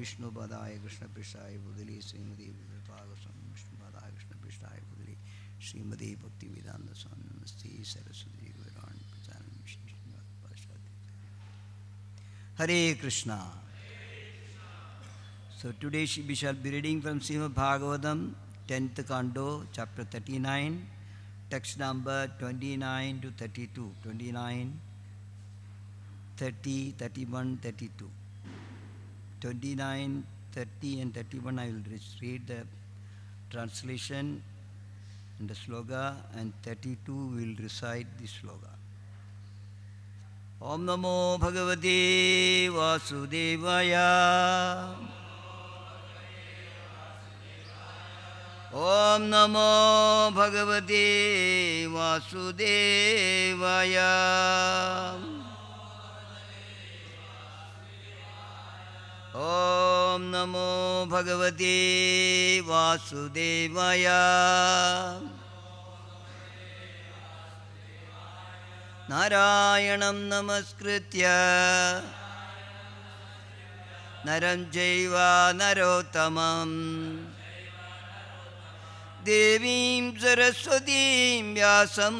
Vishnu Padaya Krishna Prishaya Budali Srimadi Bhagavatam Vishnu Padaya Krishna Prishaya Budali Srimadi Bhakti Vedanta Swami Namaste Saraswati Gauran Pracharam Vishnu Pashadi. Hare Krishna. So today we shall be reading from Srimad Bhagavatam, 10th Canto, chapter 39, text number 29 to 32, 29, 30, 31, 32. 29, 30 and 31 I will read the translation and the sloga, and 32 will recite the sloga. Om Namo Bhagavate Vasudevaya. Om Namo Bhagavate Vasudevaya. Om Namo Bhagavate Vasudevaya. Narayanam Namaskritya Naram Jaiva Narottamam Devim Saraswatim Vyasam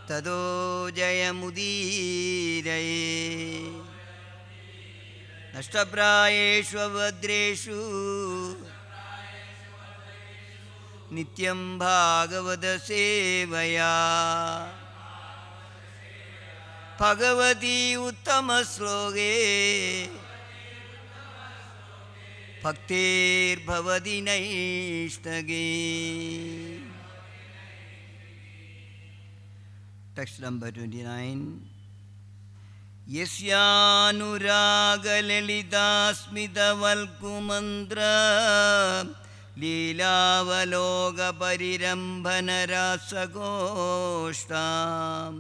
Tado Jayamudiraye Nashtaprayeshu Avadreshu Nityam Bhagavata Sevaya Bhagavati Uttama Sloge Bhaktir Bhavati Naishtage. Text number 29. Yasyanuraga lalita smita valkumandra Leelavaloga parirambhana rasagoshtam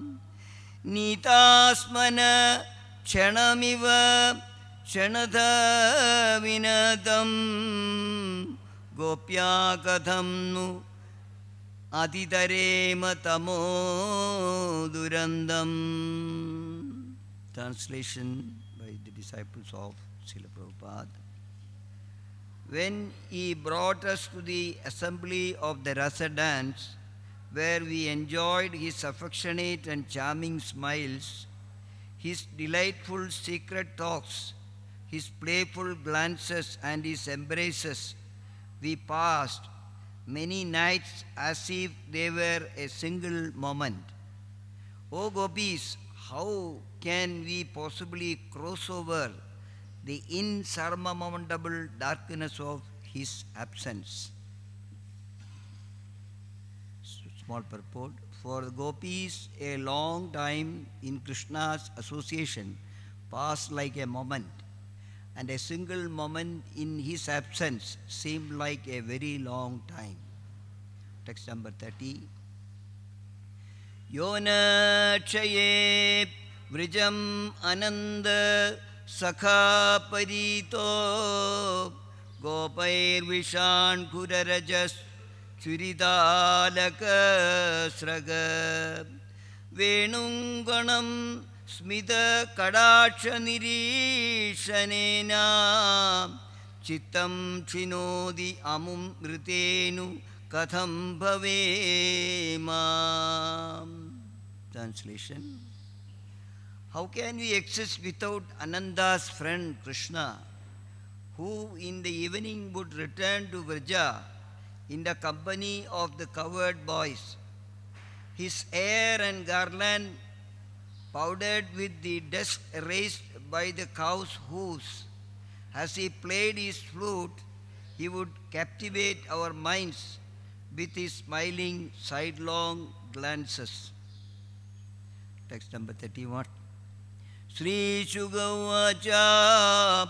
Nitasmana kshanamiva kshanatha vinatam Gopya katham nu aditarema tamo durandam. Translation by the disciples of Srila Prabhupada. When he brought us to the assembly of the Rasa dance, where we enjoyed his affectionate and charming smiles, his delightful secret talks, his playful glances and his embraces, we passed many nights as if they were a single moment. O Gopis, how can we possibly cross over the insurmountable darkness of his absence? Small purport. For the Gopis, a long time in Krishna's association passed like a moment, and a single moment in his absence seemed like a very long time. Text number 30. Yona chaye vrijam ananda sakha parito gopair vishan kurarajas churidalaka sraga venunganam smita kadaksha nirishanena chittam chinodi amum ritenu katham bhavema. Translation. How can we exist without Ananda's friend Krishna, who in the evening would return to Vraja in the company of the cowherd boys, his hair and garland powdered with the dust erased by the cow's hooves? As he played his flute, he would captivate our minds with his smiling sidelong glances. Text number 31. Sri Shugavacha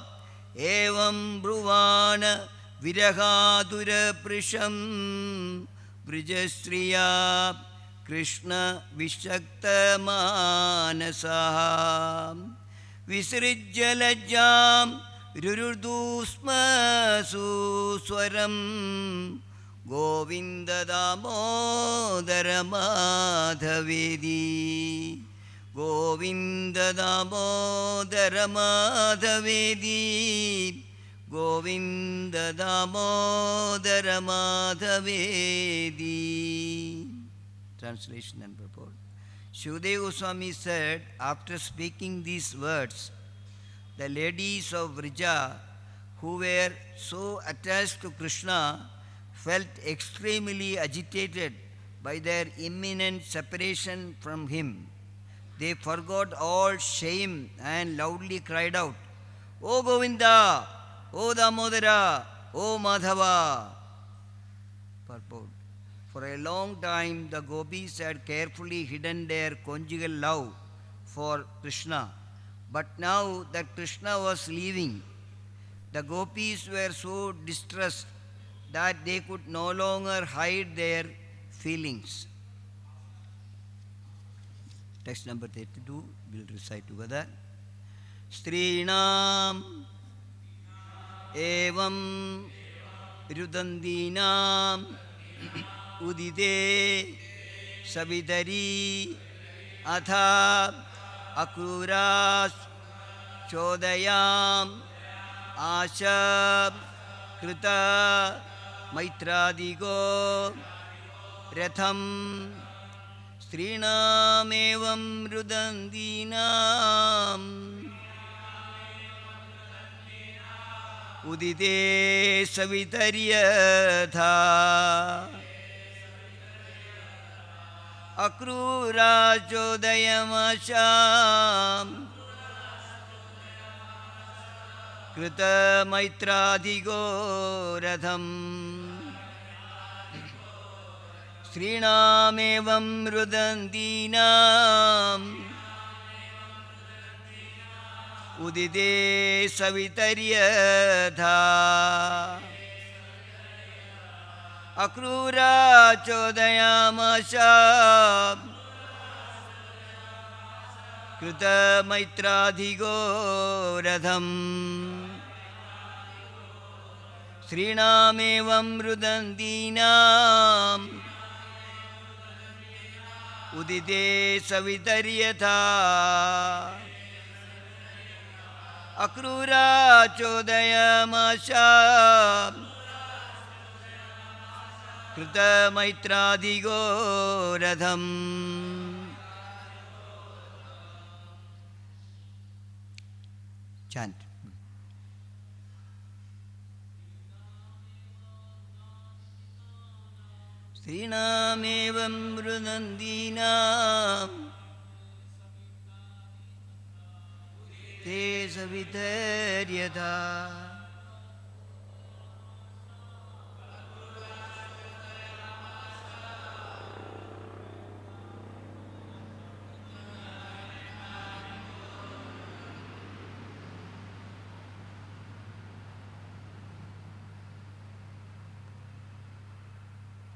evam bruvana virahadura prisham vrijastriya Krishna vishakta manasa visrijya lajjam rurudusma suswaram Govinda Damodara Madhavedi Govinda Damodara Madhavedi, Govinda Damodara Madhavedi. Translation and purport. Shukadeva Goswami said, after speaking these words, the ladies of Vrija, who were so attached to Krishna, felt extremely agitated by their imminent separation from him. They forgot all shame and loudly cried out, O Govinda, O Damodara, O Madhava. Purport. For a long time, the gopis had carefully hidden their conjugal love for Krishna. But now that Krishna was leaving, the gopis were so distressed that they could no longer hide their feelings. Text number 32, we'll recite together. Strinam evam rudandinam udite sabidari atha akuras chodayam ashab krita maitradigo ratham Srinamevam rudandinam udite savitaryatha akrura chodayamasham krita maitradigo ratham Srinamevam rudandinam udite savitaryatha akrura chodayamasha krita maitradigo radham Srinamevam rudandinam udite savitaryatha akrura chodayamasha krita maitradigo radham. Chant. Srinamevam rudandinam te savitaryatha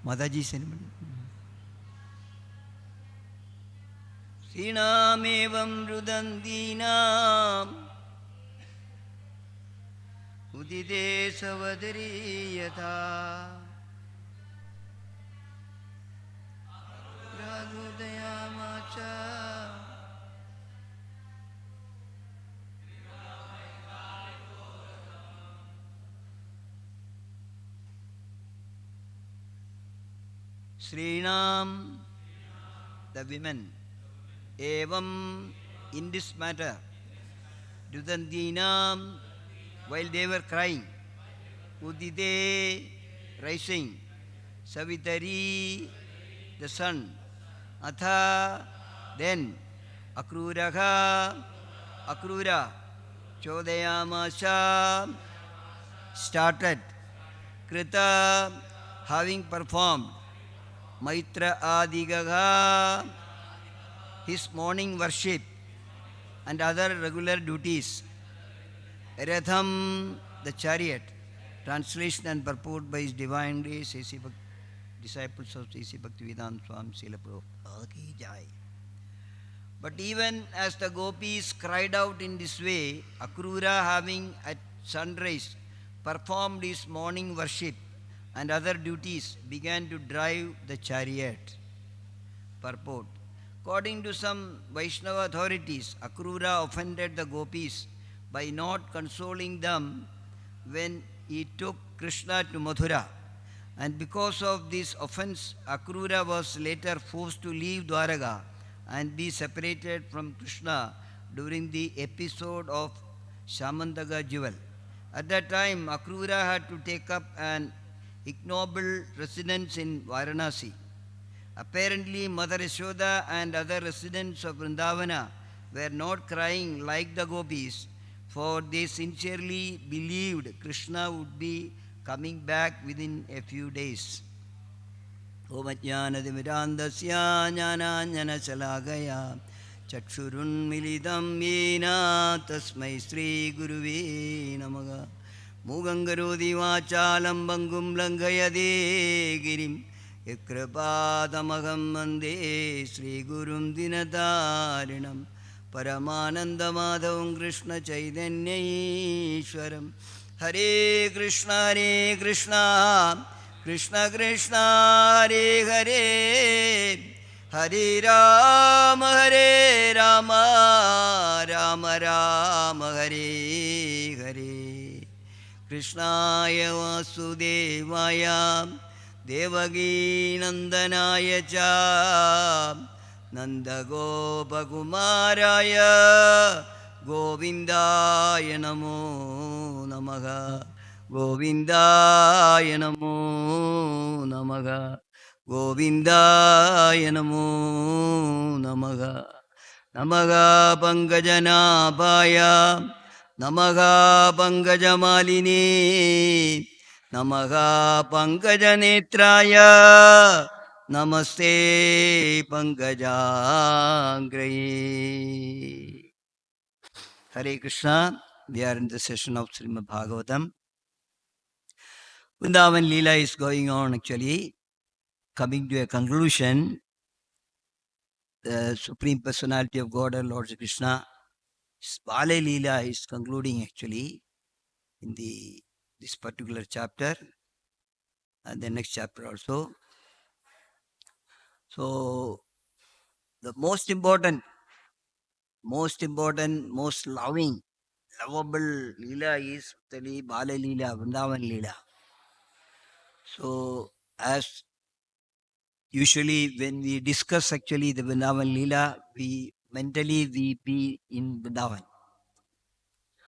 Mataji ceremony. Srinamevam rudandinam udite savadariyatha ragudayamacha Srinam, the women, evam, in this matter, Dudandinam, while they were crying, Udite, rising, Savitari, the sun, Atha, then, Akruraha, Akrura, Chodayamasha, started, Krita, having performed, Maitra Adigaha, his morning worship and other regular duties. Ratham, the chariot. Translation and purport by His Divine Grace, disciples of A.C. Bhaktivedanta Swami Srila Prabhupada Ki Jai. But even as the gopis cried out in this way, Akrura, having at sunrise performed his morning worship and other duties, began to drive the chariot. Purport. According to some Vaishnava authorities, Akrura offended the gopis by not consoling them when he took Krishna to Mathura. And because of this offense, Akrura was later forced to leave Dwaraka and be separated from Krishna during the episode of Shamantaga Jewel. At that time, Akrura had to take up an ignoble residence in Varanasi. Apparently, Mother Yashoda and other residents of Vrindavana were not crying like the gopis, for they sincerely believed Krishna would be coming back within a few days. Om Ajnanatimirandasya Jnananjanasalakaya Chakshurunmilitam Yena Tasmai Sri Guruve Namaha Mugangarodi Vachalam Bangum Langayade Girim Yakripadamagam Mande Sri Gurum Dinatarinam Paramanandamadhavam Krishna Chaitanya Ishwaram Hare Krishna Krishna Krishna Hare Hare Hare Rama Rama Rama Hare Hare Krishnaya Vasudevaya Devagi Nandanaya Cha Nandagopakumaraya Govindaya Namo Namaha Govindaya Namo Namaha Govindaya Namo Namaha Namaha Pankajanabhaya Namaha Pankajamalini Namaha Pankajanetraya Namaste Pankajangraye. Hare Krishna. We are in the session of Srimad Bhagavatam. Vrindavan Leela is going on actually, coming to a conclusion. The Supreme Personality of God, our Lord Krishna, Bala Leela is concluding actually in this particular chapter and the next chapter also. So the most important, most loving, lovable Leela is the Bala Leela, Vrindavan Leela. So as usually when we discuss actually the Vrindavan Leela, we be in Vrindavan.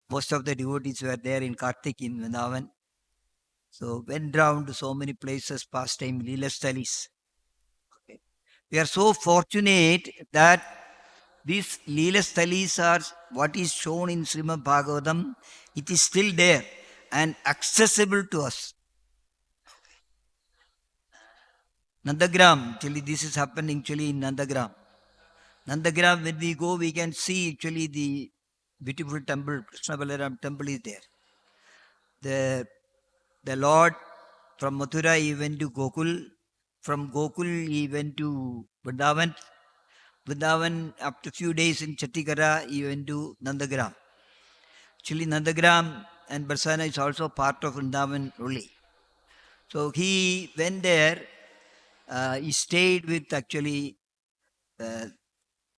Most of the devotees were there in Kartik in Vrindavan. So went round to so many places, pastime, Leela Stalis. Okay. We are so fortunate that these Leela Stalis are what is shown in Srimad Bhagavatam. It is still there and accessible to us. Nandagram, actually this is happening actually in Nandagram. Nandagram, when we go, we can see actually the beautiful temple, Krishna Balaram temple is there. The Lord from Mathura, he went to Gokul. From Gokul, he went to Vrindavan. Vrindavan, after a few days in Chattikara, he went to Nandagram. Actually, Nandagram and Barsana is also part of Vrindavan only. So he went there. He stayed with actually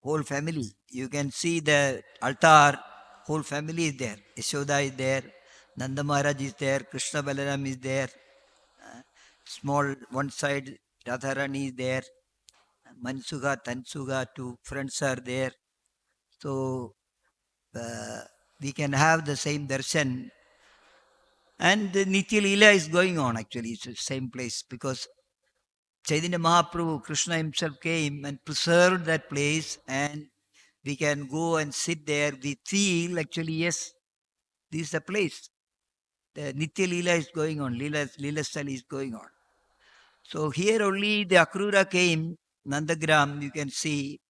whole family. You can see the altar, whole family is there. Yashoda is there, Nanda Maharaj is there, Krishna Balaram is there. Small one side, Radharani is there, Mansuga, Tansuga, two friends are there. So we can have the same darshan. And the Nitya Leela is going on actually, it's the same place because Chaitanya Mahaprabhu, Krishna himself came and preserved that place, and we can go and sit there. We feel actually, yes, this is the place. The Nitya Leela is going on, Leela style is going on. So here only the Akrura came, Nandagram, you can see.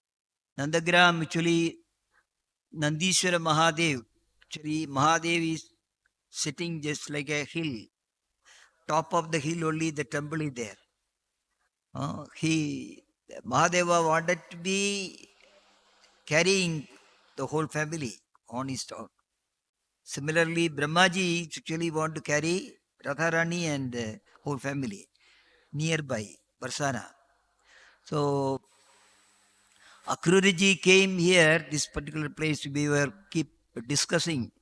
Nandagram actually, Nandishwara Mahadev. Actually, Mahadev is sitting just like a hill. Top of the hill only the temple is there. Mahadeva wanted to be carrying the whole family on his top. Similarly, Brahmaji actually want to carry Radharani and the whole family nearby, Barsana. So, Akruriji came here, this particular place, we were keep discussing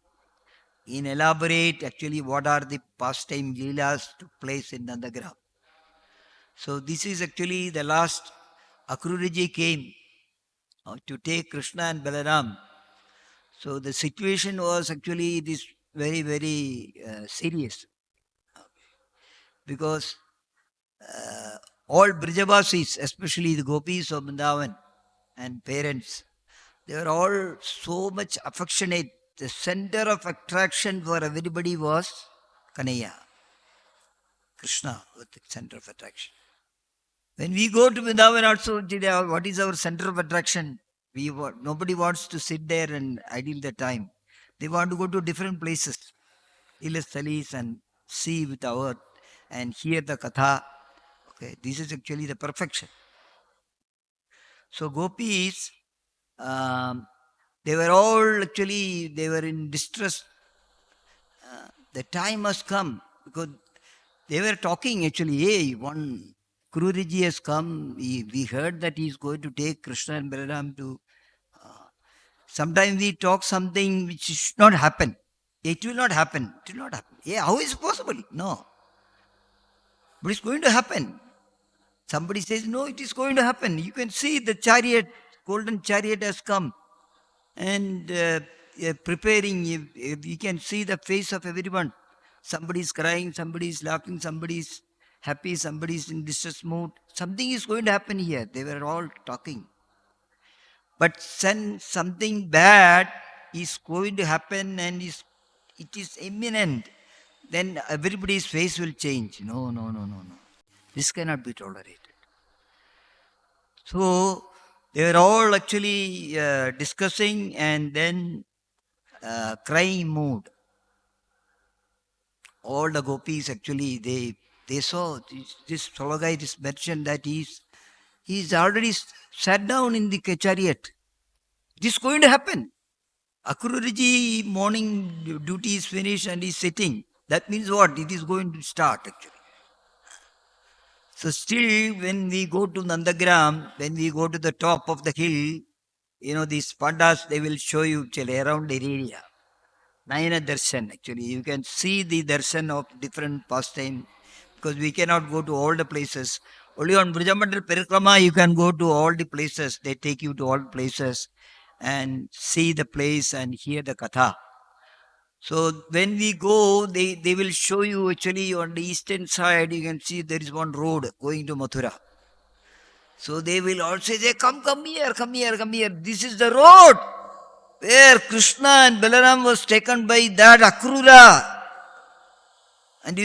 in elaborate actually what are the pastime leelas took place in Nandagram. So this is actually the last Akruriji came to take Krishna and Balaram. So the situation was actually this very, very serious because all Brijavasis, especially the gopis of Vrindavan and parents, they were all so much affectionate. The center of attraction for everybody was Kanaya. Krishna was the center of attraction. When we go to Vrindavan also, what is our center of attraction? Nobody wants to sit there and idle their time. They want to go to different places, Ilastalis, and see with our and hear the katha. Okay, this is actually the perfection. So gopis, um, they were all actually, they were in distress. The time has come because they were talking actually, hey, one Kruriji has come. We heard that he is going to take Krishna and Balaram to. Sometimes we talk something which should not happen. It will not happen. It will not happen. Yeah, how is it possible? No. But it's going to happen. Somebody says, no, it is going to happen. You can see the chariot, golden chariot has come. And preparing, you can see the face of everyone. Somebody is crying, somebody is laughing, somebody is happy, somebody is in distress mood. Something is going to happen here. They were all talking. But when something bad is going to happen and it is imminent, then everybody's face will change. No, no, no, no, no. This cannot be tolerated. So they were all actually discussing and then crying mood. All the gopis actually, they saw this fellow guy, this mentioned that he's already sat down in the chariot. It is going to happen. Akruriji morning duty is finished and he's sitting. That means what? It is going to start actually. So still when we go to Nandagram, when we go to the top of the hill, these pandas, they will show you actually around the area. Nayana Darshan actually. You can see the darshan of different pastime because we cannot go to all the places. Only on Brajamandal Parikrama you can go to all the places. They take you to all places and see the place and hear the katha. So when we go, they will show you actually on the eastern side, you can see there is one road going to Mathura. So they will also say, come here, come here, come here. This is the road where Krishna and Balaram was taken by that Akrura. And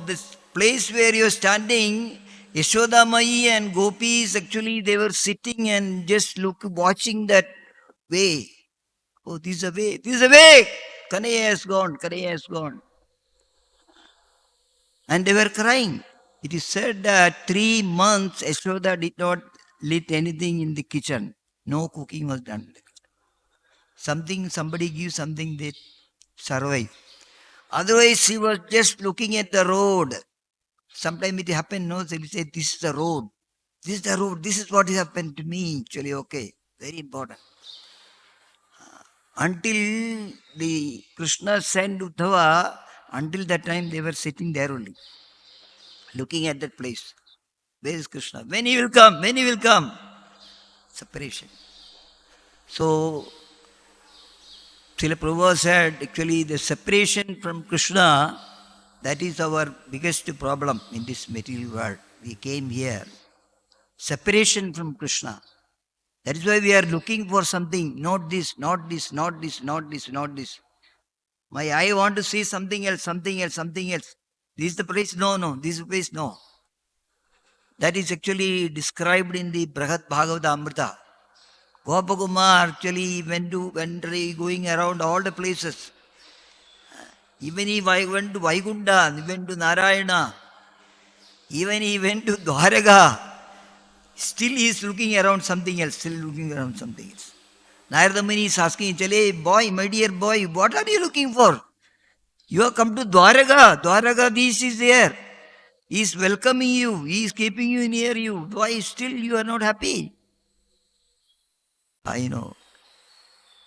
this place where you're standing, Yashodamayi and gopis, actually they were sitting and just watching that way. Oh, this is a way, this is a way. Kanaya has gone, Kanaya has gone. And they were crying. It is said that 3 months Yashoda did not lit anything in the kitchen. No cooking was done. Somebody gives something, they survive. Otherwise, she was just looking at the road. Sometimes it happened, no, they will say, this is the road. This is the road. This is what has happened to me. Actually, okay. Very important. Until the Krishna sent Uddhava, until that time they were sitting there only, looking at that place. Where is Krishna? When he will come? When he will come? Separation. So, Srila Prabhupada said, actually the separation from Krishna, that is our biggest problem in this material world. We came here. Separation from Krishna. That is why we are looking for something, not this, not this, not this, not this, not this. My eye want to see something else, something else, something else. This is the place? No, no. This is the place? No. That is actually described in the Bhagavad Amrita. Gopakumar actually went going around all the places. Even he went to Vaikunta, he went to Narayana, even he went to Dwaraka. Still he is looking around something else, still looking around something else. Narada Muni is asking, Chale, boy, my dear boy, what are you looking for? You have come to Dwaraka. Dwaraka, this is there. He is welcoming you. He is keeping you near you. Why still you are not happy? I know.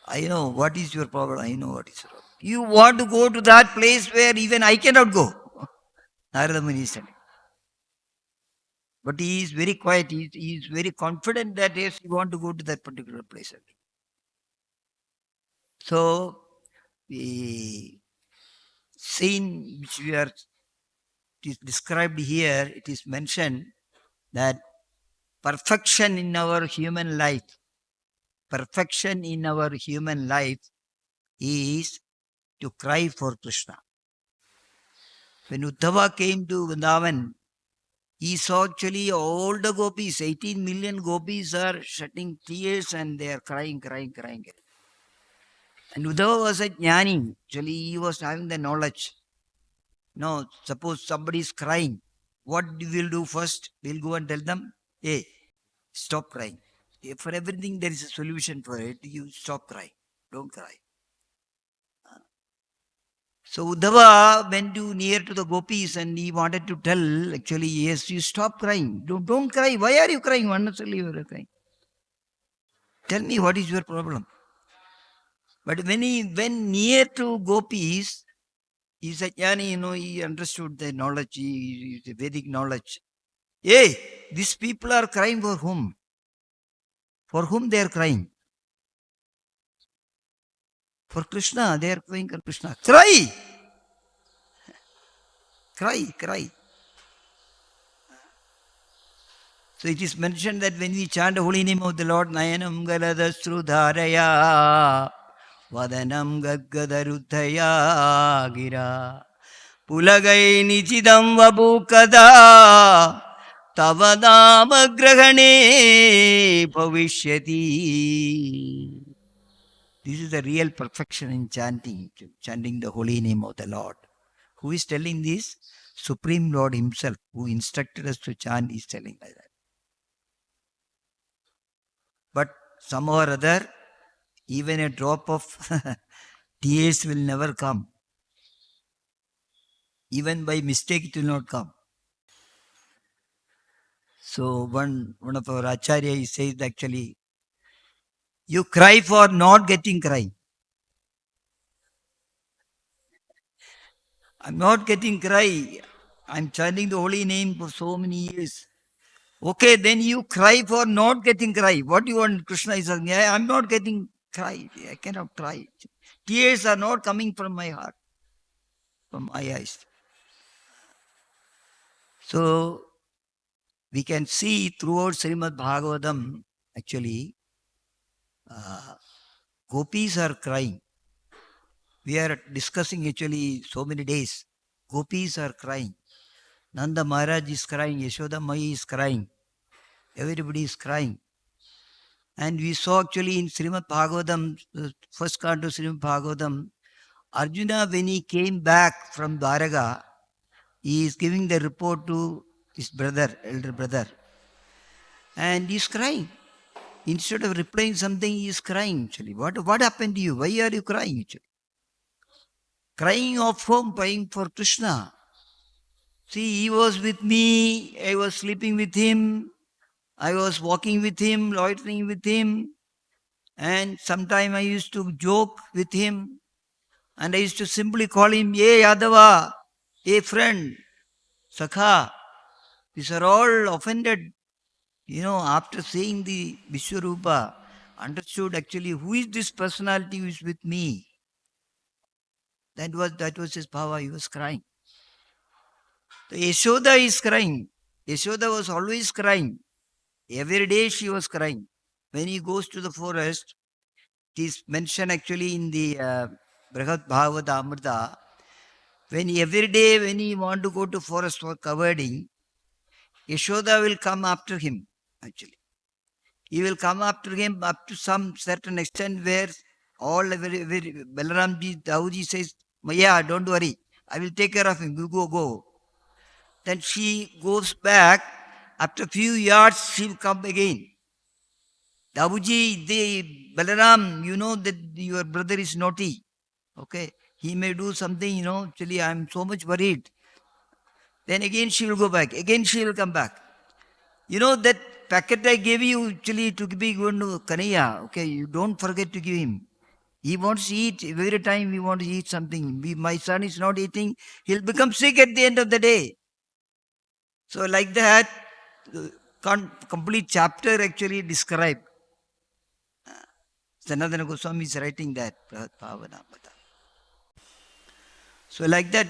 I know what is your problem. I know what is your problem. You want to go to that place where even I cannot go. Narada Muni is telling. But he is very quiet. He is very confident that yes, he want to go to that particular place. So the scene which we are it is described here, it is mentioned that perfection in our human life, perfection in our human life is to cry for Krishna. When Uddhava came to Vrindavan, he saw actually all the gopis, 18 million gopis are shedding tears and they are crying, crying, crying. And Uddhava was a jnani. Actually, he was having the knowledge. No, suppose somebody is crying. What we will do first? We'll go and tell them, hey, stop crying. For everything, there is a solution for it. You stop crying. Don't cry. So Uddhava went to near to the gopis and he wanted to tell, actually, yes, you stop crying. Don't cry. Why are you crying? Unnecessarily you are crying. Tell me what is your problem. But when he went near to gopis, he said, Yani, he understood the knowledge, the Vedic knowledge. Hey, these people are crying for whom? For whom they are crying? For Krishna, they are crying for Krishna. Cry! Cry, cry. So it is mentioned that when we chant the holy name of the Lord, Nayanam Galadastru Dharaya, Vadanam Gaggadaruddhaya Gira, Pulagai Nichidam Vabukada, Tavadama Grahane Bhavishyati. This is the real perfection in chanting the holy name of the Lord. Who is telling this? Supreme Lord himself, who instructed us to chant, is telling like that. But somehow or other, even a drop of tears will never come. Even by mistake, it will not come. So one of our acharya, he says actually, you cry for not getting cry. I'm not getting cry. I'm chanting the holy name for so many years. Okay, then you cry for not getting cry. What do you want? Krishna is saying, I'm not getting cry. I cannot cry. Tears are not coming from my heart, from my eyes. So we can see throughout Srimad Bhagavatam, actually, gopis are crying. We are discussing actually so many days. Gopis are crying. Nanda Maharaj is crying. Yashoda Mai is crying. Everybody is crying. And we saw actually in Srimad Bhagavatam, first canto Srimad Bhagavatam, Arjuna, when he came back from Dwaraka, he is giving the report to his brother, elder brother. And he is crying. Instead of replying something, he is crying actually. What happened to you? Why are you crying actually? Crying of whom? Crying for Krishna. See, he was with me. I was sleeping with him. I was walking with him, loitering with him. And sometime I used to joke with him. And I used to simply call him, hey Yadava, hey friend, Sakha. These are all offended. After seeing the Vishwarupa, understood actually who is this personality who is with me. That was his bhava. He was crying. So Yashoda is crying. Yashoda was always crying. Every day she was crying. When he goes to the forest, it is mentioned actually in the Bhagavad Amrita. Every day when he want to go to forest for covering, Yashoda will come after him actually. He will come after him up to some certain extent where all Balaramji, Davuji says, Maya, don't worry. I will take care of him. You go. Then she goes back. After few yards, she will come again. Davuji, Balaram, you know that your brother is naughty. Okay. He may do something, actually I am so much worried. Then again she will go back. Again she will come back. That packet I gave you actually to be going to Kanaya. Okay, you don't forget to give him. He wants to eat. Every time we want to eat something. My son is not eating. He'll become sick at the end of the day. So like that, complete chapter actually described. Sanatana Goswami is writing that. So like that,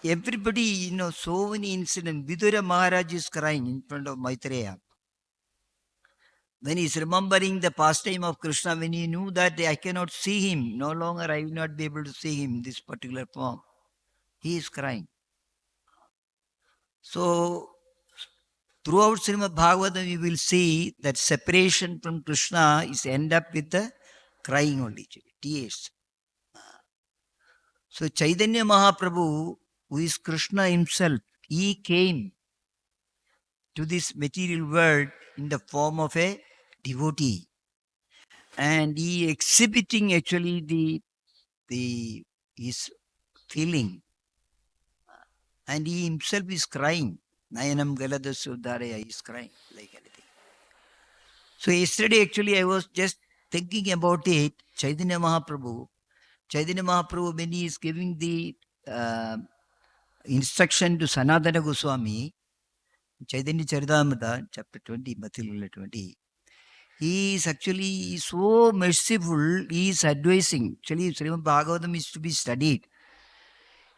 everybody, so many incidents. Vidura Maharaj is crying in front of Maitreya. When he is remembering the pastime of Krishna, when he knew that I cannot see him, no longer I will not be able to see him in this particular form, he is crying. So, throughout Srimad Bhagavatam, we will see that separation from Krishna is end up with the crying only, tears. So, Chaitanya Mahaprabhu, who is Krishna himself, he came to this material world in the form of a devotee. And he exhibiting actually his feeling. And he himself is crying. Nayanam Galada Sudharaya is crying like anything. So yesterday actually I was just thinking about it. Chaitanya Mahaprabhu, when he is giving the instruction to Sanatana Goswami, Chaitanya Charitamrita, chapter 20, Mathilila 20, he is actually so merciful, he is advising. Actually, Srimad Bhagavatam is to be studied.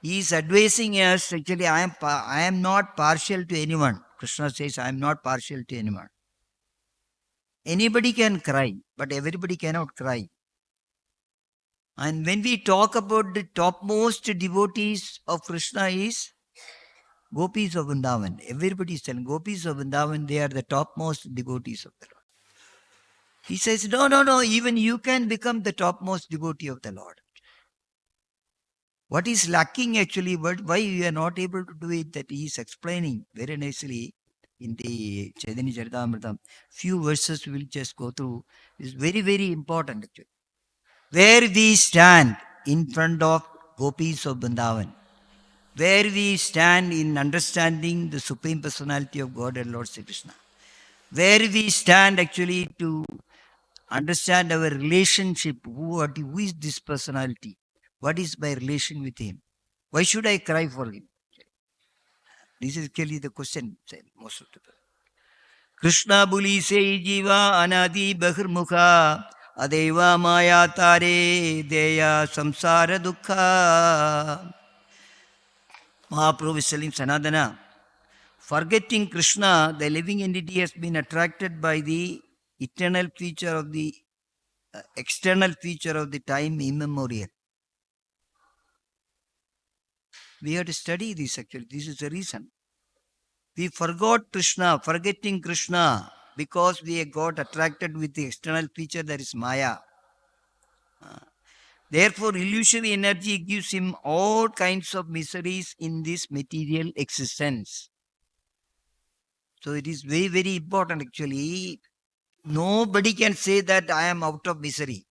He is advising us, actually, I am not partial to anyone. Krishna says, I am not partial to anyone. Anybody can cry, but everybody cannot cry. And when we talk about the topmost devotees of Krishna is Gopis of Vrindavan. Everybody is telling Gopis of Vrindavan, they are the topmost devotees of the Lord. He says, no, even you can become the topmost devotee of the Lord. What is lacking actually, why you are not able to do it, that he is explaining very nicely in the Chaitanya Charitamrita. Few verses we will just go through. It's very, very important actually. Where we stand in front of Gopis of Vrindavan, where we stand in understanding the Supreme Personality of God and Lord Sri Krishna, where we stand actually to understand our relationship, who is this personality, what is my relation with him, why should I cry for him? This is clearly the question most of the time. Krishna buli se jiva anadi bahirmukha adeva maya tare deya samsara dukkha. Mahaprabhu is telling Sanatana, forgetting Krishna, the living entity has been attracted by the eternal feature of the external feature of the time immemorial. We have to study this actually. This is the reason. We forgot Krishna, forgetting Krishna, because we got attracted with the external feature, that is Maya. Therefore, illusory energy gives him all kinds of miseries in this material existence. So it is very, very important actually. Nobody can say that I am out of misery.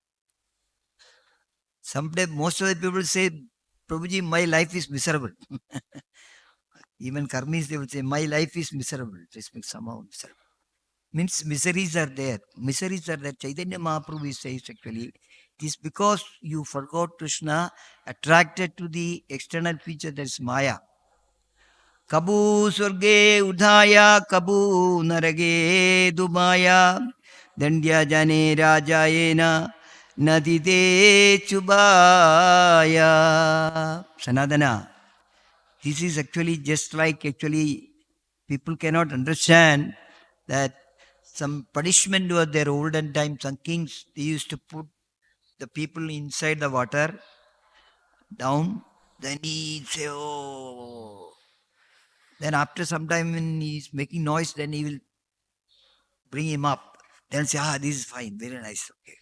Sometimes most of the people say, Prabhuji, my life is miserable. Even karmis, they will say, my life is miserable. This means somehow miserable. Means miseries are there. Miseries are there. Chaitanya Mahaprabhu says actually, it is because you forgot Krishna, attracted to the external feature, that is Maya. Kabu surge udhaya, kabu narage dumaya, dandya jane rajayena, nadide chubaya. Sanatana. This is actually just like actually people cannot understand that some punishment was there olden times. Some kings, they used to put the people inside the water down. Then he say, oh. Then after some time when he's making noise, then he will bring him up. Then say, this is fine, very nice. Okay.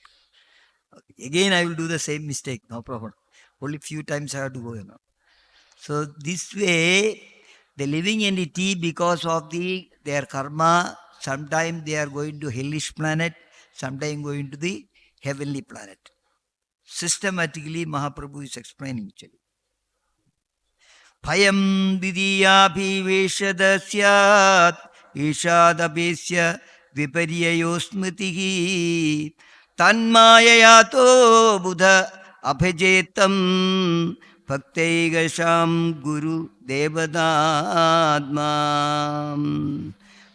Again, I will do the same mistake, no problem. Only few times I have to go, So this way, the living entity, because of their karma, sometimes they are going to hellish planet, sometimes going to the heavenly planet. Systematically, Mahaprabhu is explaining actually. Bhayam didiyabhi veshadasyat ishadabesya viparyayo smritihi tanmayayato buddha abhajetam bhaktaigasam guru devadatma.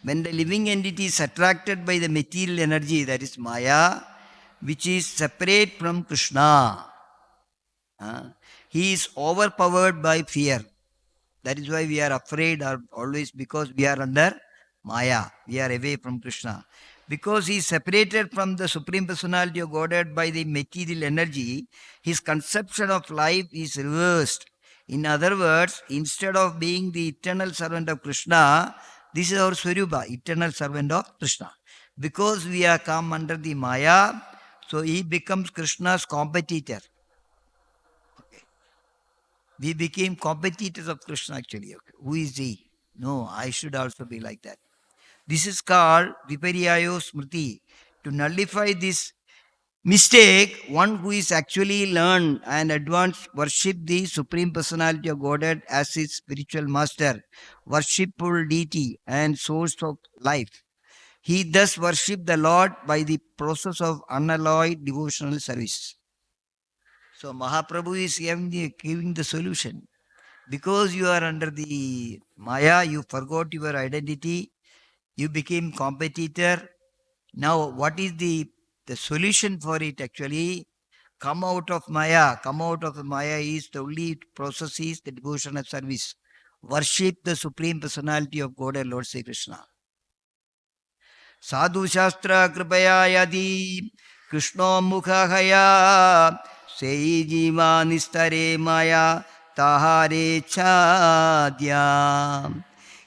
When the living entity is attracted by the material energy, that is Maya, which is separate from Krishna, he is overpowered by fear. That is why we are afraid always, because we are under Maya. We are away from Krishna. Because he is separated from the Supreme Personality of Godhead by the material energy, his conception of life is reversed. In other words, instead of being the eternal servant of Krishna, this is our Swarupa, eternal servant of Krishna. Because we are come under the Maya, so he becomes Krishna's competitor. We became competitors of Krishna actually. Okay. Who is he? No, I should also be like that. This is called Viparyayo Smriti. To nullify this mistake, one who is actually learned and advanced worship the Supreme Personality of Godhead as his spiritual master, worshipful deity and source of life. He thus worship the Lord by the process of unalloyed devotional service. So Mahaprabhu is giving the solution. Because you are under the Maya, you forgot your identity, you became competitor. Now, what is the solution for it actually? Come out of Maya. Come out of the Maya is the only process is the devotion of service. Worship the Supreme Personality of God and Lord Sri Krishna. Sadhu Shastra Kripaya Yadi Krishna Mukha Haya Sei Jiva Nistare Maya Tahare Chadya.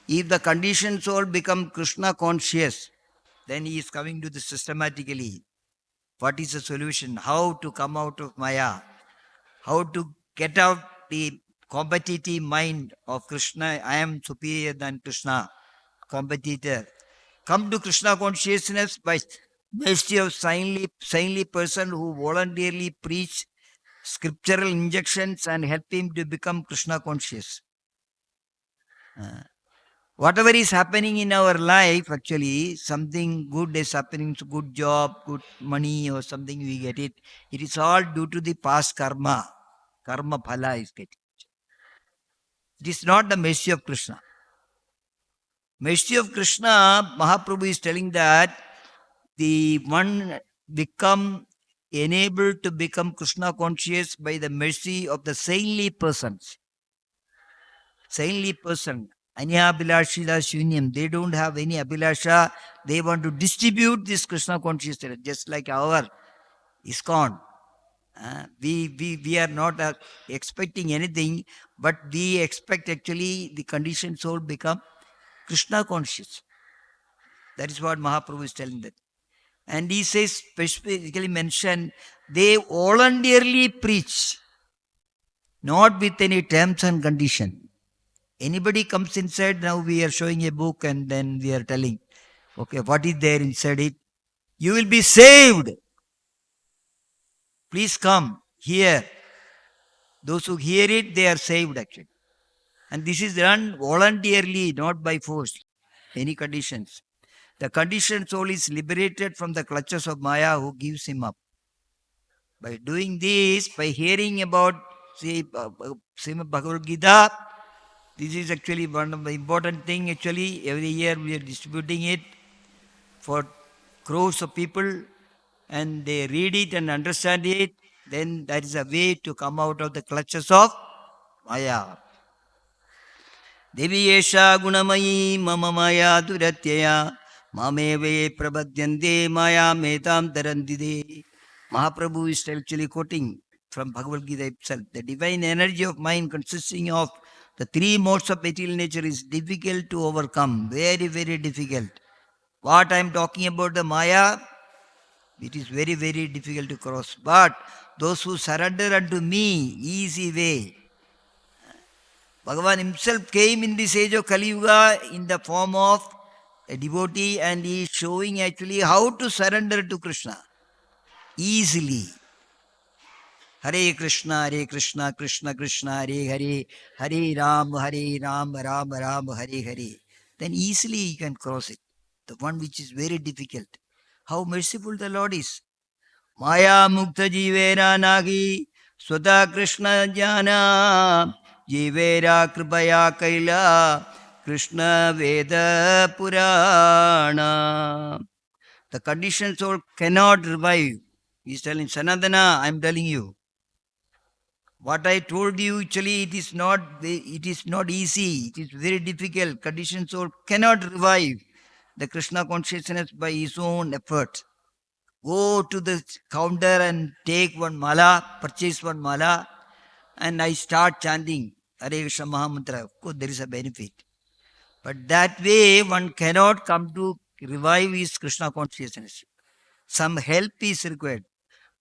If the conditioned soul become Krishna conscious, then he is coming to the systematically. What is the solution? How to come out of Maya? How to get out the competitive mind of Krishna? I am superior than Krishna, competitor. Come to Krishna consciousness by mercy of saintly person who voluntarily preach scriptural injections and help him to become Krishna conscious. Whatever is happening in our life, actually, something good is happening, so good job, good money or something we get it. It is all due to the past karma. Karma phala is getting. It is not the mercy of Krishna. Mercy of Krishna, Mahaprabhu is telling that the one become enabled to become Krishna conscious by the mercy of the saintly persons. Saintly person. Anya Abhilashila Shunyam. They don't have any Abhilasha. They want to distribute this Krishna consciousness, just like our ISKCON. We are not expecting anything, but we expect actually the conditioned soul become Krishna conscious. That is what Mahaprabhu is telling that. And he says, specifically mentioned, they voluntarily preach, not with any terms and condition. Anybody comes inside, now we are showing a book and then we are telling, okay, what is there inside it? You will be saved. Please come, hear. Those who hear it, they are saved actually. And this is done voluntarily, not by force, any conditions. The conditioned soul is liberated from the clutches of Maya who gives him up. By doing this, by hearing about, say, Srimad Bhagavad Gita, this is actually one of the important thing actually. Every year we are distributing it for crores of people and they read it and understand it. Then that is a way to come out of the clutches of Maya. Devi Yesha Gunamayi Mama Maya Duratyaya Mameve Prabhadyante Maya Metam Tarandide. Mahaprabhu is actually quoting from Bhagavad Gita itself. The divine energy of mind consisting of the three modes of material nature is difficult to overcome. Very, very difficult. What I am talking about the Maya, it is very, very difficult to cross. But those who surrender unto me, easy way. Bhagavan himself came in this age of Kali Yuga in the form of a devotee and he is showing actually how to surrender to Krishna easily. Hare Krishna, Krishna Krishna, Hare Hare, Hare Ram, Ram Ram, Hare Hare. Then easily you can cross it. the one which is very difficult. How merciful the Lord is. Maya mukta jivera nagi swata Krishna jnana jivera kripaya kaila Krishna Veda Purana. The conditioned soul cannot revive. He is telling Sanatana, I am telling you. What I told you, actually, it is not easy. It is very difficult. Conditioned soul cannot revive the Krishna consciousness by his own effort. Go to the counter and take one mala, purchase one mala, and I start chanting Hare Krishna Mahamantra. Of course, there is a benefit. But that way, one cannot come to revive his Krishna consciousness. Some help is required.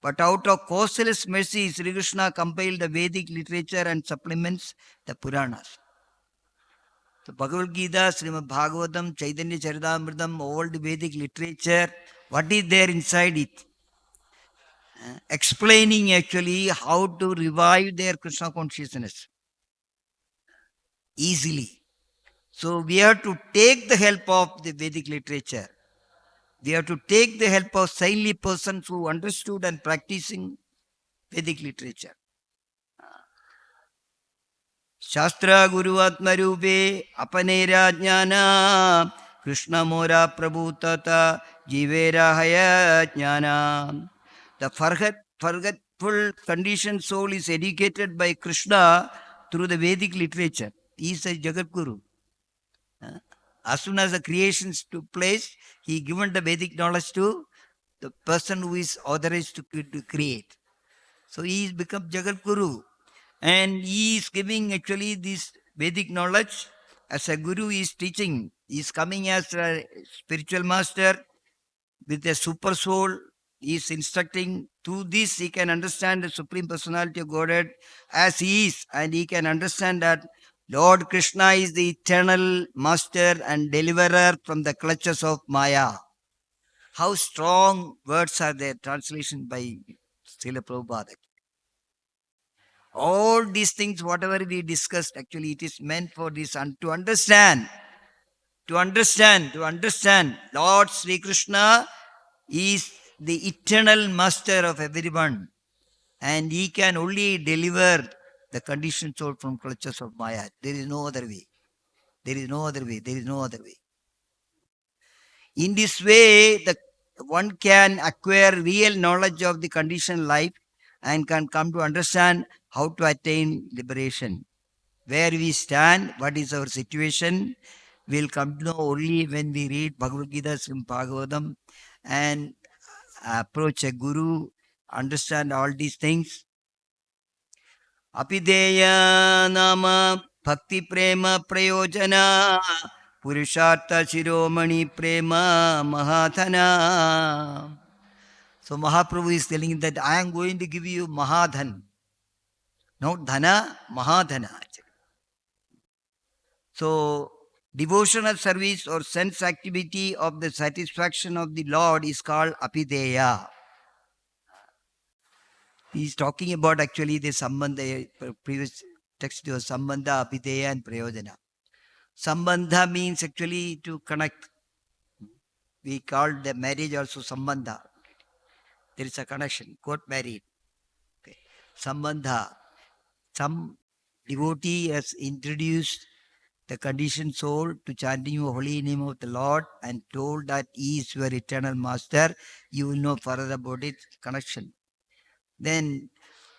But out of causeless mercy, Sri Krishna compiled the Vedic literature and supplements the Puranas. So Bhagavad Gita, Srimad Bhagavatam, Chaitanya Charitamrita, all the Vedic literature, what is there inside it? Explaining actually how to revive their Krishna consciousness easily. So we have to take the help of the Vedic literature. We have to take the help of saintly persons who understood and practicing Vedic literature. Shastra Guru Atmarupe Apanera Jnana Krishna Mora Prabhutata Jivera Haya Jnana. The forgetful conditioned soul is educated by Krishna through the Vedic literature. He is a Jagat Guru. As soon as the creations took place, he given the Vedic knowledge to the person who is authorized to create. So he is become Jagat Guru. And he is giving actually this Vedic knowledge as a Guru. He is teaching. He is coming as a spiritual master with a super soul. He is instructing. Through this, he can understand the Supreme Personality of Godhead as he is. And he can understand that Lord Krishna is the eternal master and deliverer from the clutches of Maya. How strong words are there, translation by Srila Prabhupada. All these things, whatever we discussed, actually it is meant for this and to understand. Lord Sri Krishna is the eternal master of everyone. And he can only deliver the conditioned soul from clutches of Maya. There is no other way. In this way, one can acquire real knowledge of the conditioned life and can come to understand how to attain liberation. Where we stand, what is our situation, we'll come to know only when we read Bhagavad Gita from Bhagavatam and approach a guru, understand all these things. Apideya nama bhakti prema prayojana purushartha shiromani prema mahathana. So Mahaprabhu is telling that I am going to give you mahadhan. Not dhana, mahadhana. So devotional service or sense activity of the satisfaction of the Lord is called apideya. He is talking about actually the sambandha, previous text was sambandha, apideya and prayojana. Sambandha means actually to connect. We call the marriage also sambandha. There is a connection, got married. Okay. Sambandha. Some devotee has introduced the conditioned soul to chanting the holy name of the Lord and told that he is your eternal master. You will know further about it, connection. Then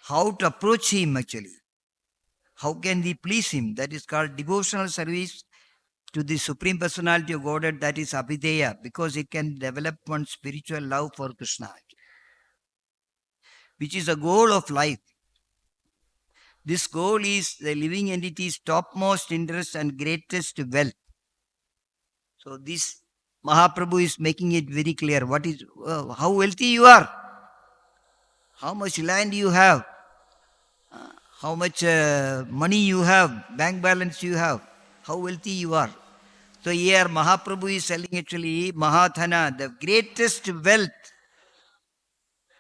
how to approach him actually? How can we please him? That is called devotional service to the Supreme Personality of Godhead, that is Abhideya, because it can develop one's spiritual love for Krishna, which is a goal of life. This goal is the living entity's topmost interest and greatest wealth. So this Mahaprabhu is making it very clear. What is how wealthy you are, how much land you have, how much money you have, bank balance you have, how wealthy you are. So here Mahaprabhu is telling actually Mahathana, the greatest wealth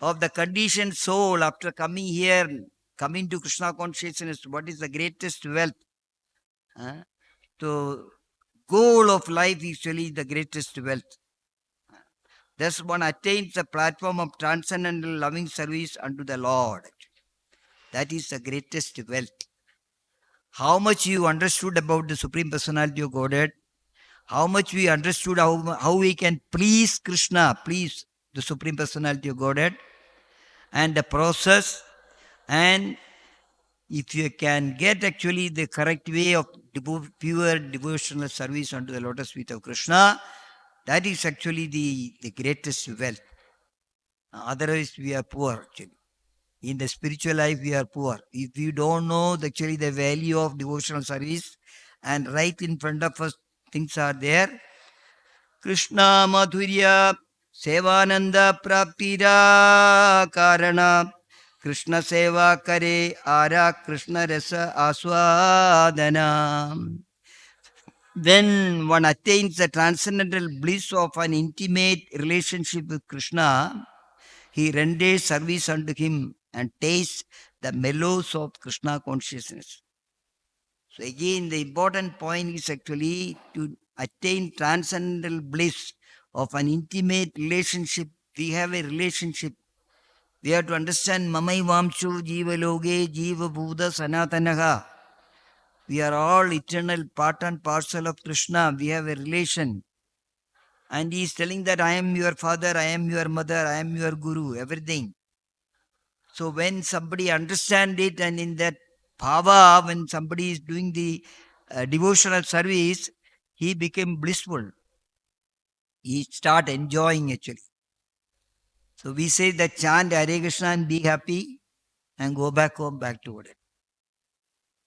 of the conditioned soul after coming here, coming to Krishna consciousness. What is the greatest wealth? So goal of life is actually the greatest wealth. Thus one attains the platform of transcendental loving service unto the Lord. That is the greatest wealth. How much you understood about the Supreme Personality of Godhead, how much we understood how we can please Krishna, please the Supreme Personality of Godhead, and the process, and if you can get actually the correct way of pure devotional service unto the lotus feet of Krishna, that is actually the greatest wealth. Otherwise, we are poor actually. In the spiritual life, we are poor. If we don't know actually the value of devotional service, and right in front of us things are there, Krishna Madhurya Sevananda Praptira Karana Krishna Seva Kare Ara Krishna Rasa Aswadana. When one attains the transcendental bliss of an intimate relationship with Krishna, he renders service unto him and tastes the mellows of Krishna consciousness. So again, the important point is actually to attain transcendental bliss of an intimate relationship. We have a relationship. We have to understand Mamai Vamshu Jiva Loge Jiva Buddha Sanatanaha. We are all eternal part and parcel of Krishna. We have a relation. And he is telling that I am your father, I am your mother, I am your guru, everything. So when somebody understand it, and in that bhava, when somebody is doing the devotional service, he became blissful. He start enjoying actually. So we say that chant Hare Krishna and be happy and go back home, back to it.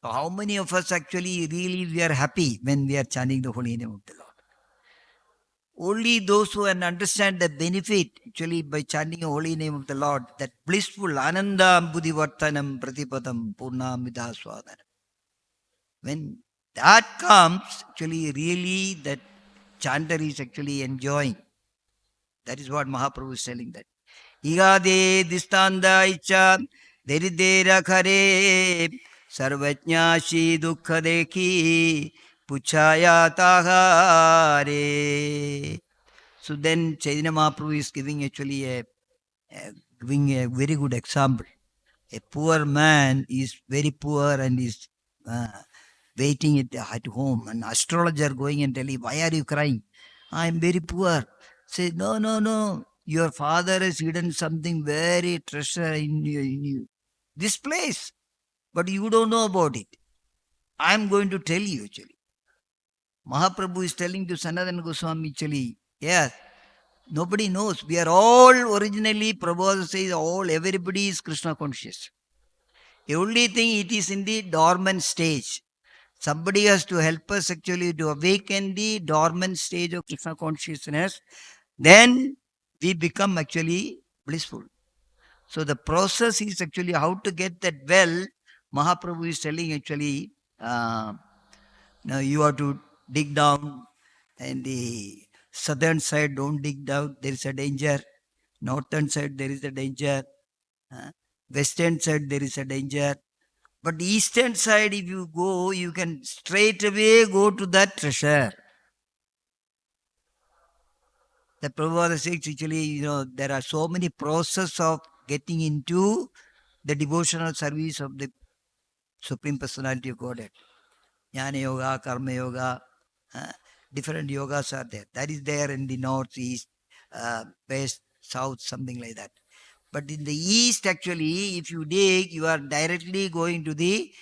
So how many of us actually really we are happy when we are chanting the holy name of the Lord? Only those who understand the benefit actually by chanting the holy name of the Lord, that blissful ananda buddhivartanam pratipadam purnamida swadhanam. When that comes, actually really that chanter is actually enjoying. That is what Mahaprabhu is telling that. Igade distanda icha deridera khare sarvajnashi dukkha dekhi puchaya tahare. So then Chaitanya Mahaprabhu is giving actually giving a very good example. A poor man is very poor and is waiting at home. An astrologer going and telling, why are you crying? I am very poor. Say, no, no, no. Your father has hidden something very treasure in you. This place. But you don't know about it. I am going to tell you actually. Mahaprabhu is telling to Sanatana Goswami actually, yes, nobody knows. We are all originally, Prabhupada says, everybody is Krishna conscious. The only thing, it is in the dormant stage. Somebody has to help us actually to awaken the dormant stage of Krishna consciousness. Then we become actually blissful. So the process is actually how to get that well. Mahaprabhu is telling actually, now you have to dig down, and the southern side don't dig down, there is a danger. Northern side there is a danger. Western side there is a danger. But eastern side, if you go, you can straight away go to that treasure. The Prabhupada says actually, there are so many processes of getting into the devotional service of the Supreme Personality of Godhead. Jnana Yoga, Karma Yoga, different yogas are there. That is there in the north, east, west, south, something like that. But in the east, actually, if you dig, you are directly going to the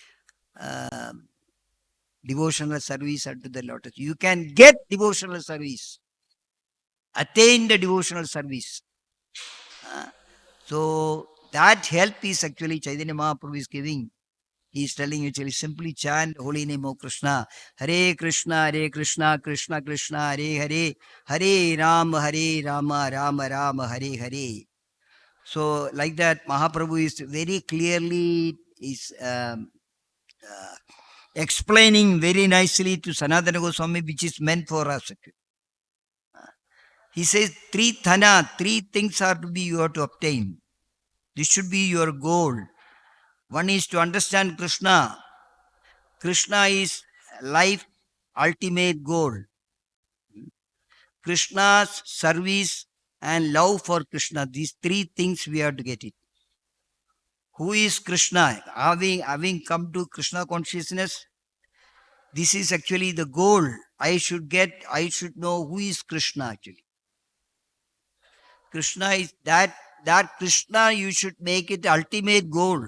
devotional service unto the lotus. You can get devotional service, attain the devotional service. So that help is actually Chaitanya Mahaprabhu is giving. He is telling you actually simply chant holy name of Krishna. Hare Krishna, Krishna Krishna, Hare Hare, Hare Rama, Rama Rama, Hare Hare. So like that, Mahaprabhu is very clearly is explaining very nicely to Sanatana Goswami, which is meant for us. He says three things are to be you have to obtain. This should be your goal. One is to understand Krishna. Krishna is life ultimate goal. Krishna's service and love for Krishna. These three things we have to get it. Who is Krishna? Having come to Krishna consciousness, this is actually the goal. I should know who is Krishna actually. Krishna is that Krishna you should make it ultimate goal.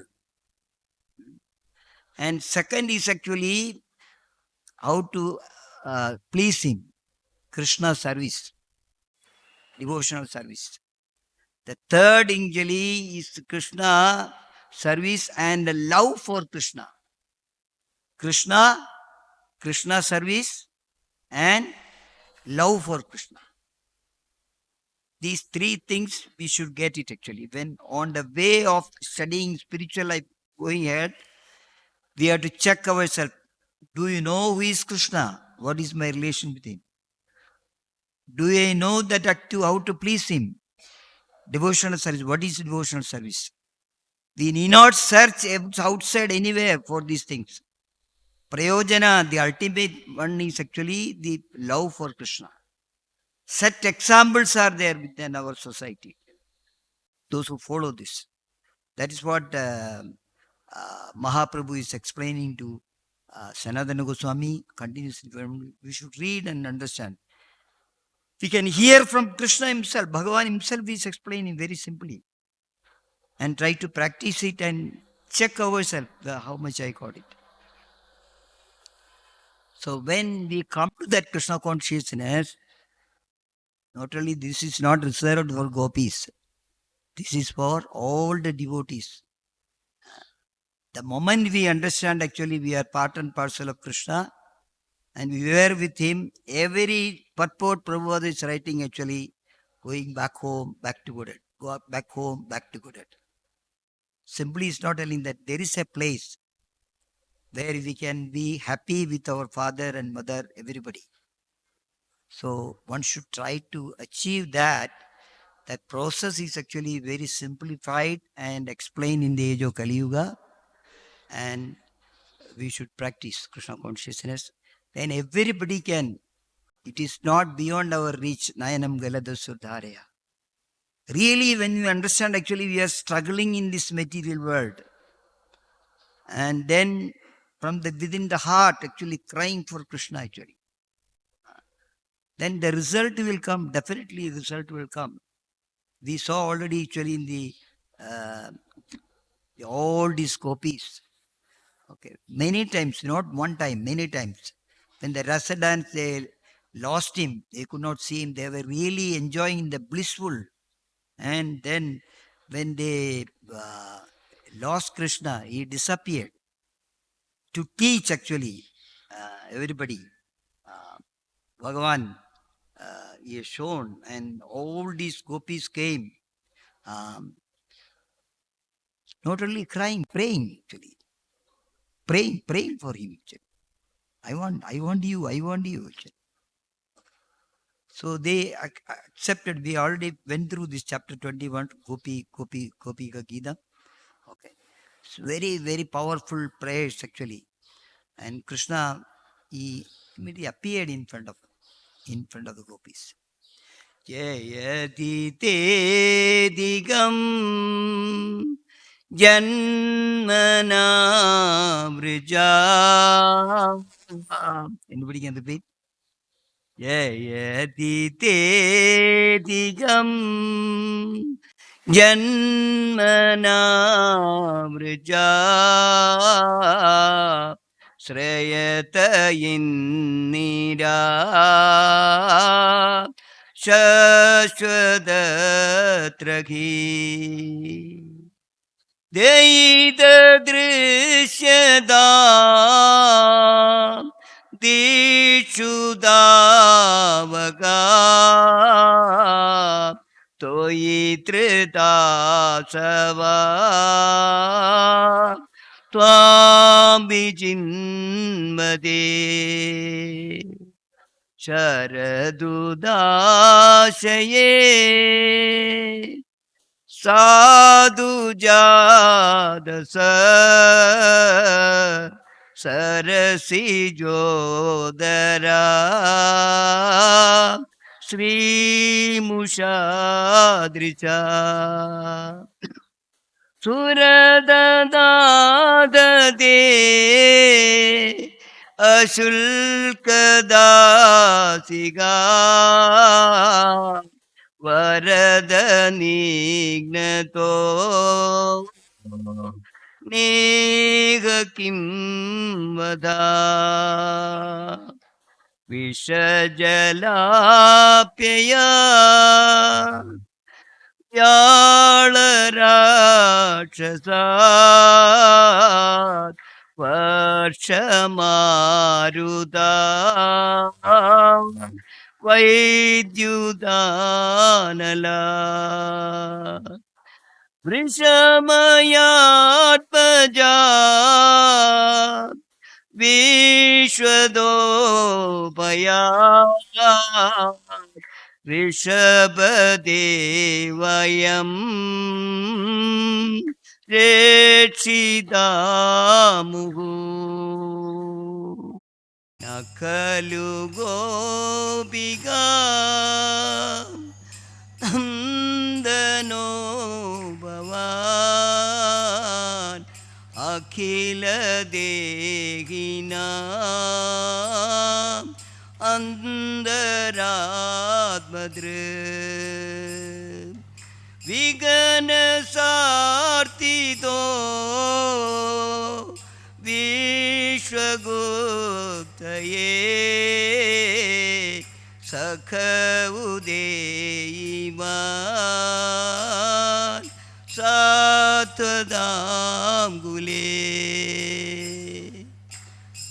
And second is actually how to please him. Krishna service, devotional service. The third actually is Krishna service and the love for Krishna. Krishna service and love for Krishna. These three things we should get it actually. When on the way of studying spiritual life going ahead, we have to check ourselves. Do you know who is Krishna? What is my relation with him? Do I know that how to please him? Devotional service. What is devotional service? We need not search outside anywhere for these things. Prayojana, the ultimate one is actually the love for Krishna. Such examples are there within our society. Those who follow this. That is what Mahaprabhu is explaining to Sanatana Goswami continuously. We should read and understand. We can hear from Krishna himself. Bhagavan himself is explaining very simply. And try to practice it and check ourselves how much I got it. So when we come to that Krishna consciousness, not only this is not reserved for gopis. This is for all the devotees. The moment we understand actually we are part and parcel of Krishna and we were with him, every purport Prabhupada is writing actually going back home, back to Godhead. Go back home, back to Godhead. Simply is not telling that there is a place where we can be happy with our father and mother, everybody. So one should try to achieve that. That process is actually very simplified and explained in the age of Kali Yuga. And we should practice Krishna consciousness. Then everybody can. It is not beyond our reach. Nayanam galadasudharaya. Really, when we understand actually we are struggling in this material world. And then from within the heart actually crying for Krishna actually. Then the result will come. Definitely the result will come. We saw already actually in all these copies. Okay, many times, not one time, many times. When the residents, they lost him, they could not see him, they were really enjoying the blissful. And then when they lost Krishna, he disappeared to teach actually everybody. Bhagavan, he has shown, and all these gopis came, not only crying, praying actually. Praying for him actually. I want you. Actually. So they accepted. We already went through this chapter 21, Gopi Gita. Okay. It's very, very powerful prayers actually. And Krishna, he immediately appeared in front of the gopis. Jayati te digam janmana vrija. Anybody can repeat? Jayati te digam janmana vrija shreyata innira shashwadatraghi Deita drishyada Dishudavaga Toyi Tritasava Tvam Vijinmade Sharadudashaye Sadhu Jadasa Sarasi Jodara श्रीमुषादृशा सुरददाददे अशुल्कदासिगा वरदनिघ्नतो नेह किं वदा विषजलाप्यया व्याळराक्षसात् वर्षमारुता वैद्युदानला वृषमयात्मजा विश्वदोपया ऋषभदेवयं रेक्षितामुः न खलु गोपिका नन्दनो भवान् अखिलदेहिनाम् अन्तरात्मदृक् विगनसार्थितो विश्वगुप्तये सख उदेयिमान् सात्वदांगुले.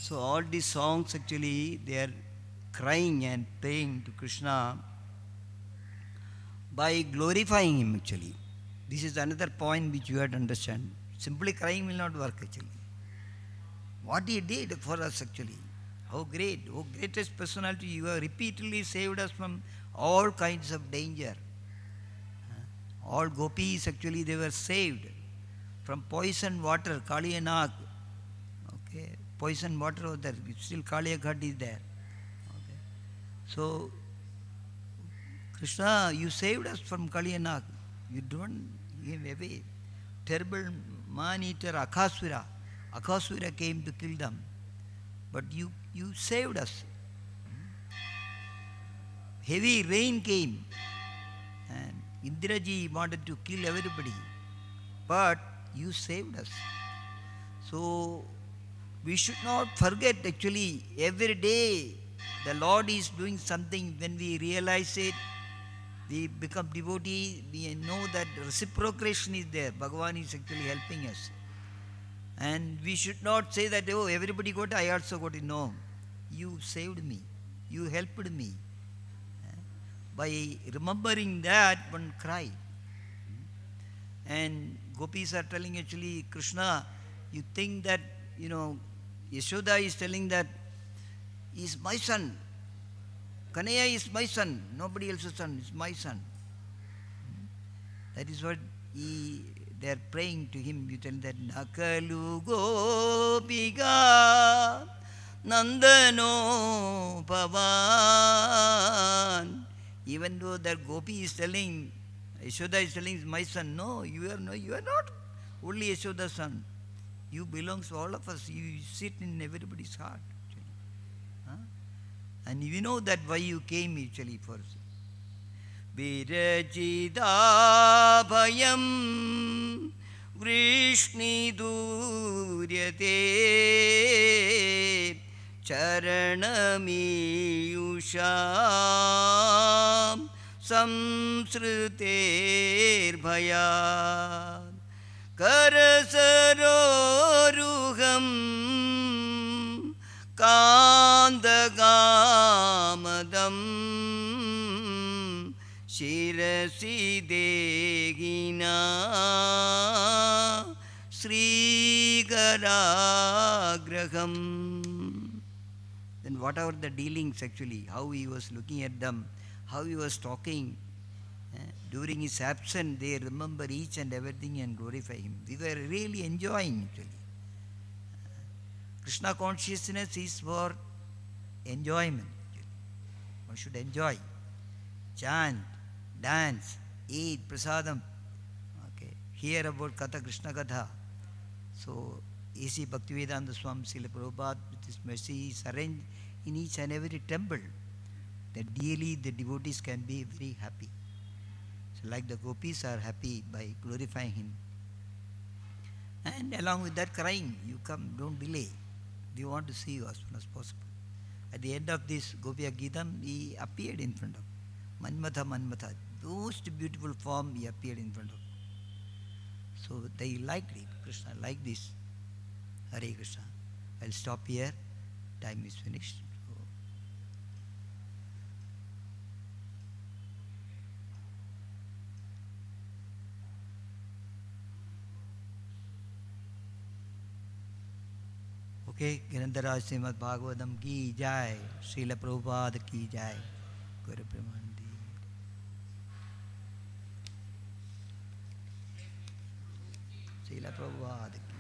So all these songs actually they are crying and praying to Krishna by glorifying him actually. This is another point which you have to understand. Simply crying will not work actually. What he did for us actually. How great, oh greatest personality, you have repeatedly saved us from all kinds of danger. All gopis actually they were saved from poison water, Kali and Nag. Okay, poison water was there, still Kali Ghat is there. Okay. So Krishna, you saved us from Kali and Nag. You don't give away. Terrible man-eater Akasura. Akasura came to kill them. But you saved us. Heavy rain came. And Indraji wanted to kill everybody. But you saved us. So we should not forget actually every day the Lord is doing something. When we realize it, we become devotee, we know that reciprocation is there. Bhagavan is actually helping us. And we should not say that, oh, everybody got it, I also got it. No. You saved me. You helped me. By remembering that, one cry. And gopis are telling actually, Krishna, you think that, Yashoda is telling that he is my son. Kanaya is my son. Nobody else's son. It's my son. That is what they are praying to him. You tell that Nakalu Gopika Nandano Pavan. Even though that Gopi is telling, Yashoda is telling, is my son. No, you are not only Yashoda's son. You belong to all of us. You sit in everybody's heart. And we know that why you came actually for us. Virajidabhayam Vrishniduryate Charanamiyusham Samsruter Bhayat Karasaroruham Kandagadam Shirasi Degina Sri Garagraham. Then what are the dealings actually? How he was looking at them, how he was talking. During his absence, they remember each and everything and glorify him. We were really enjoying actually. Krishna consciousness is for enjoyment. One should enjoy. chant, dance, eat prasadam, okay, hear about Katha Krishna Katha. So, A.C. Bhaktivedanta Swami Srila Prabhupada, with his mercy, is arranged in each and every temple that daily the devotees can be very happy. So, like the gopis are happy by glorifying him. And along with that, crying, you come, don't delay. We want to see you as soon as possible. At the end of this Gopiya Gitam, he appeared in front of Manmatha Manmatha. Most beautiful form he appeared in front of. So they liked it. Krishna liked this. Hare Krishna. I'll stop here. Time is finished. Okay, Girandaraj Srimad Bhagavatam ki jai, Srila Prabhupada ki jai, Guru Premanandi. Srila Prabhupada ki